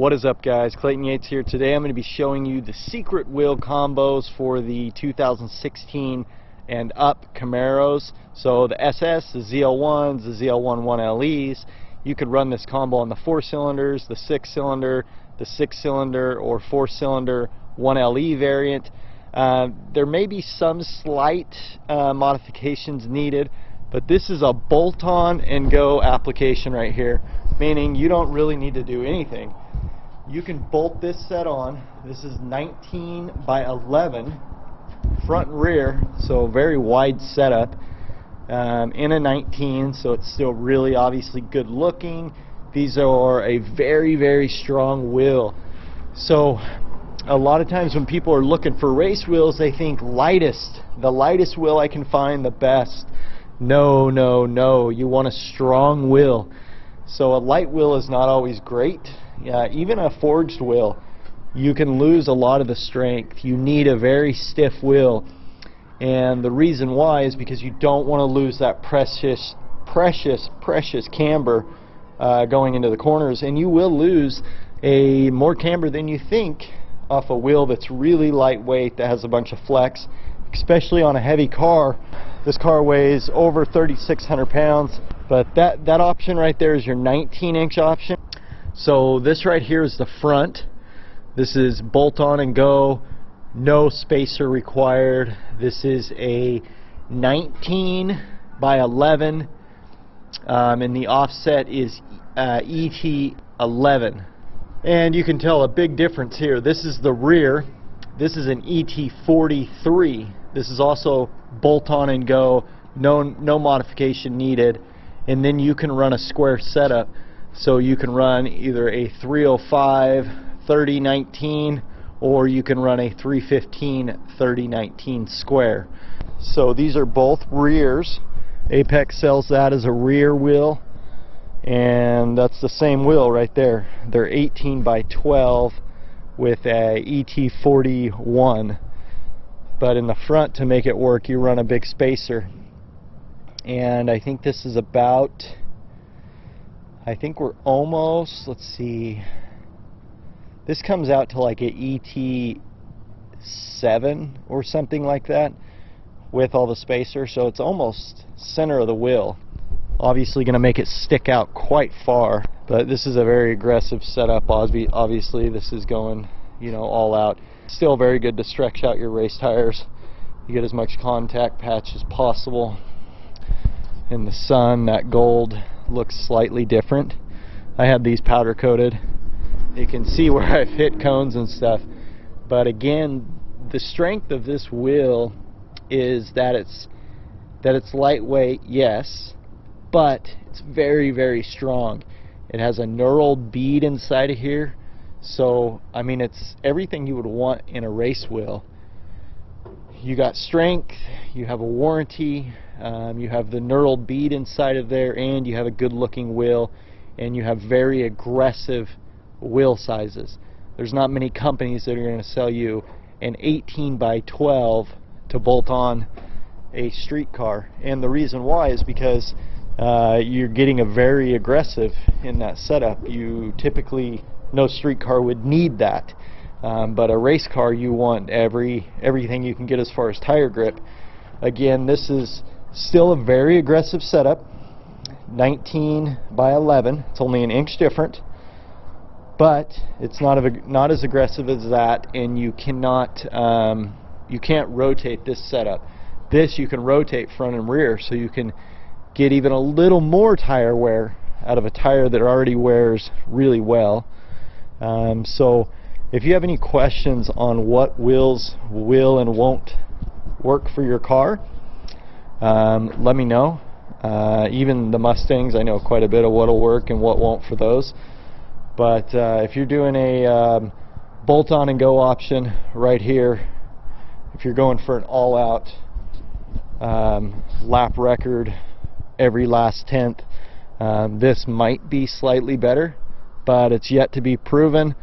What is up, guys? Clayton Yates here. Today I'm going to be showing you the secret wheel combos for the 2016 and up Camaros. So the SS, the ZL1s, the ZL1 1LEs, you could run this combo on the 4-cylinders, the 6-cylinder, the 6-cylinder or 4-cylinder 1LE variant. There may be some slight modifications needed, but this is a bolt-on and go application right here, meaning you don't really need to do anything. You can bolt this set on. This is 19 by 11 front and rear, so very wide setup in a 19, so it's still really obviously good looking. These are a very strong wheel. So a lot of times when people are looking for race wheels, they think lightest, the lightest wheel I can find, the best. No, you want a strong wheel. So a light wheel is not always great. Even a forged wheel, you can lose a lot of the strength. You need a very stiff wheel, and the reason why is because you don't want to lose that precious camber going into the corners, and you will lose more camber than you think off a wheel that's really lightweight, that has a bunch of flex, especially on a heavy car. This car weighs over 3,600 pounds, but that option right there is your 19-inch option. So this right here is the front. This is bolt on and go, no spacer required. This is a 19 by 11 and the offset is ET11. And you can tell a big difference here. This is the rear. This is an ET43. This is also bolt on and go, no modification needed. And then you can run a square setup. So you can run either a 305 3019 or you can run a 315 3019 square. So these are both rears. Apex sells that as a rear wheel, and that's the same wheel right there. They're 18 by 12 with a ET41, but in the front, to make it work, you run a big spacer. And I think this is about, I think we're almost, let's see, this comes out to like a ET7 or something like that with all the spacer, so it's almost center of the wheel. Obviously going to make it stick out quite far, but this is a very aggressive setup. Obviously this is going, you know, all out. Still very good to stretch out your race tires. You get as much contact patch as possible. In the sun, that gold looks slightly different. I have these powder coated. You can see where I've hit cones and stuff, but again, the strength of this wheel is that it's lightweight, yes, but it's very strong. It has a knurled bead inside of here, so I mean, it's everything you would want in a race wheel. You got strength, you have a warranty, you have the knurled bead inside of there, and you have a good looking wheel, and you have very aggressive wheel sizes. There's not many companies that are going to sell you an 18 by 12 to bolt on a street car, and the reason why is because you're getting a very aggressive in that setup. You typically, no street car would need that. But a race car, you want everything you can get as far as tire grip. Again, this is still a very aggressive setup, 19 by 11. It's only an inch different, but it's not as aggressive as that, and you can't rotate this setup. This you can rotate front and rear, so you can get even a little more tire wear out of a tire that already wears really well. So if you have any questions on what wheels will and won't work for your car, let me know. Even the Mustangs, I know quite a bit of what'll work and what won't for those. But if you're doing a bolt-on and go option right here, if you're going for an all-out lap record every last tenth, this might be slightly better, but it's yet to be proven.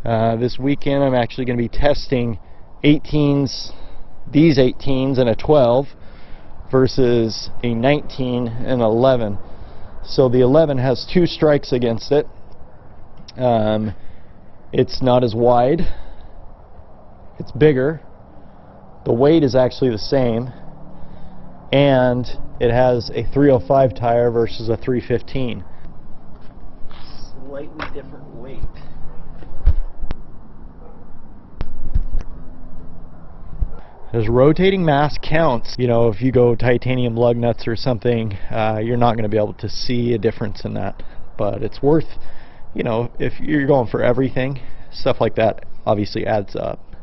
This weekend I'm actually going to be testing 18s, these 18s and a 12 versus a 19 and 11. So the 11 has 2 strikes against it, It's not as wide, it's bigger, the weight is actually the same, and it has a 305 tire versus a 315. Slightly different weight. As rotating mass counts, you know, if you go titanium lug nuts or something, you're not going to be able to see a difference in that. But it's worth, you know, if you're going for everything, stuff like that obviously adds up.